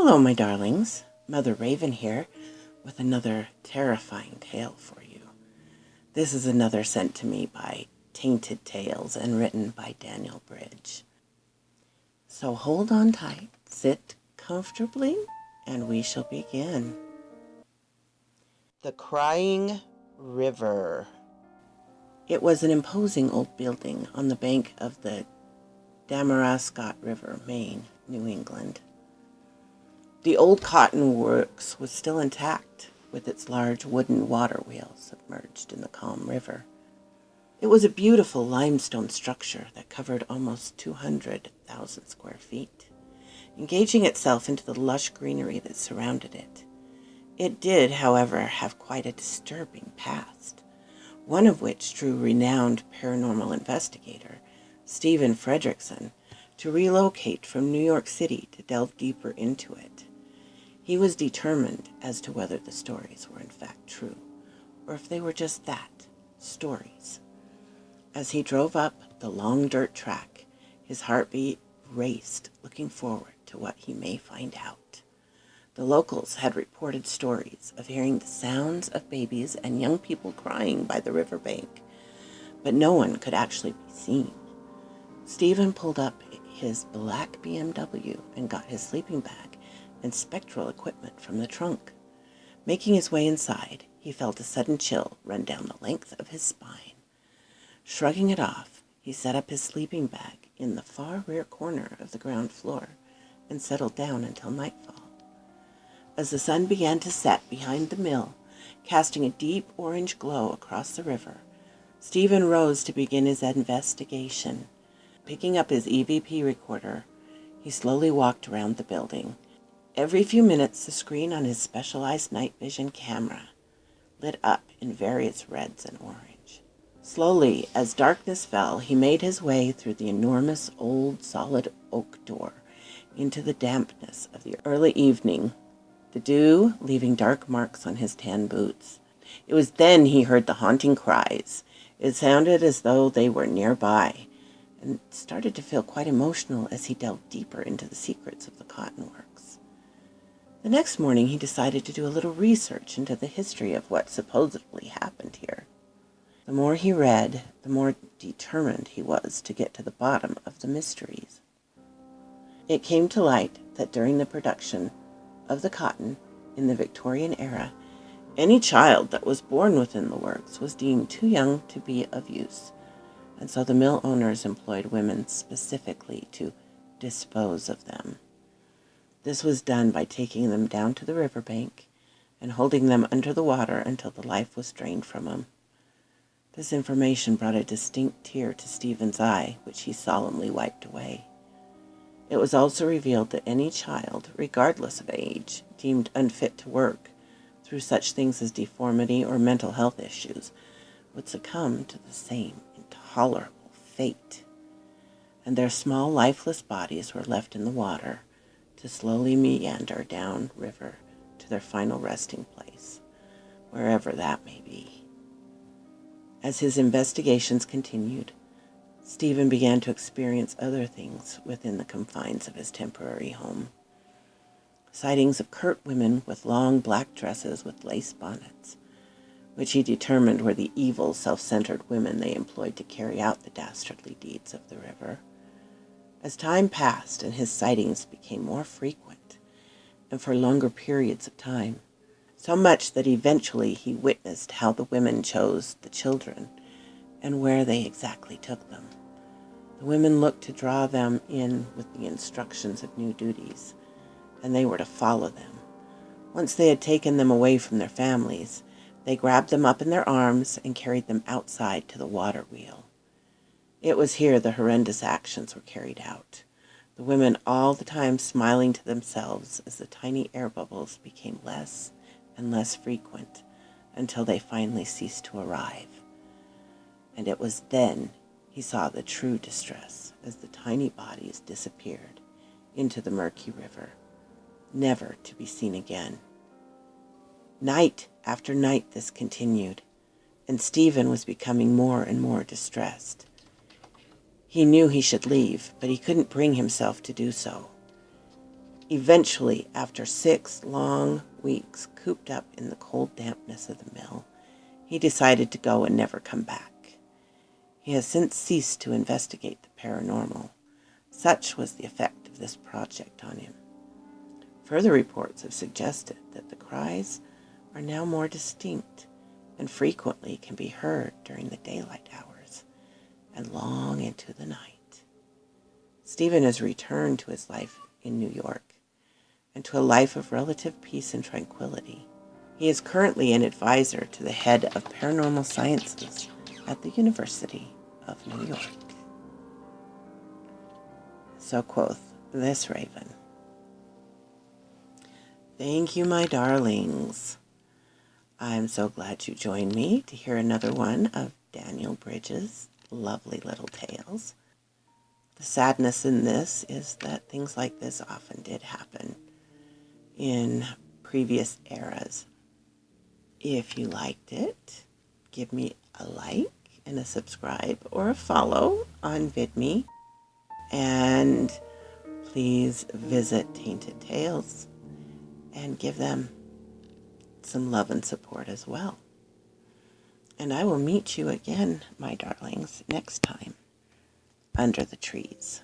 Hello, my darlings. Mother Raven here with another terrifying tale for you. This is another sent to me by Tainted Tales and written by Daniel Bridge. So hold on tight, sit comfortably, and we shall begin. The Crying River. It was an imposing old building on the bank of the Damarascot River, Maine, New England. The old cotton works was still intact, with its large wooden water wheel submerged in the calm river. It was a beautiful limestone structure that covered almost 200,000 square feet, engaging itself into the lush greenery that surrounded it. It did, however, have quite a disturbing past, one of which drew renowned paranormal investigator Stephen Frederickson to relocate from New York City to delve deeper into it. He was determined as to whether the stories were in fact true, or if they were just that, stories. As he drove up the long dirt track, his heartbeat raced, looking forward to what he may find out. The locals had reported stories of hearing the sounds of babies and young people crying by the riverbank, but no one could actually be seen. Stephen pulled up his black BMW and got his sleeping bag and spectral equipment from the trunk. Making his way inside, he felt a sudden chill run down the length of his spine. Shrugging it off, he set up his sleeping bag in the far rear corner of the ground floor and settled down until nightfall. As the sun began to set behind the mill, casting a deep orange glow across the river, Stephen rose to begin his investigation. Picking up his EVP recorder, he slowly walked around the building. Every few minutes, the screen on his specialized night vision camera lit up in various reds and orange. Slowly, as darkness fell, he made his way through the enormous old solid oak door into the dampness of the early evening, the dew leaving dark marks on his tan boots. It was then he heard the haunting cries. It sounded as though they were nearby, and started to feel quite emotional as he delved deeper into the secrets of the cotton works. The next morning, he decided to do a little research into the history of what supposedly happened here. The more he read, the more determined he was to get to the bottom of the mysteries. It came to light that during the production of the cotton in the Victorian era, any child that was born within the works was deemed too young to be of use, and so the mill owners employed women specifically to dispose of them. This was done by taking them down to the riverbank and holding them under the water until the life was drained from them. This information brought a distinct tear to Stephen's eye, which he solemnly wiped away. It was also revealed that any child, regardless of age, deemed unfit to work through such things as deformity or mental health issues, would succumb to the same intolerable fate, and their small, lifeless bodies were left in the water to slowly meander down river to their final resting place, wherever that may be. As his investigations continued, Stephen began to experience other things within the confines of his temporary home. Sightings of curt women with long black dresses with lace bonnets, which he determined were the evil, self-centered women they employed to carry out the dastardly deeds of the river. As time passed and his sightings became more frequent, and for longer periods of time, so much that eventually he witnessed how the women chose the children and where they exactly took them. The women looked to draw them in with the instructions of new duties, and they were to follow them. Once they had taken them away from their families, they grabbed them up in their arms and carried them outside to the water wheel. It was here the horrendous actions were carried out, the women all the time smiling to themselves as the tiny air bubbles became less and less frequent until they finally ceased to arrive. And it was then he saw the true distress as the tiny bodies disappeared into the murky river, never to be seen again. Night after night this continued, and Stephen was becoming more and more distressed. He knew he should leave, but he couldn't bring himself to do so. Eventually, after 6 long weeks cooped up in the cold dampness of the mill, he decided to go and never come back. He has since ceased to investigate the paranormal. Such was the effect of this project on him. Further reports have suggested that the cries are now more distinct and frequently can be heard during the daylight hours and long into the night. Stephen has returned to his life in New York and to a life of relative peace and tranquility. He is currently an advisor to the head of paranormal sciences at the University of New York. So quoth this raven. Thank you, my darlings. I'm so glad you joined me to hear another one of Daniel Bridges' lovely little tales. The sadness in this is that things like this often did happen in previous eras. If you liked it, give me a like and a subscribe or a follow on VidMe. And please visit Tainted Tales and give them some love and support as well. And I will meet you again, my darlings, next time under the trees.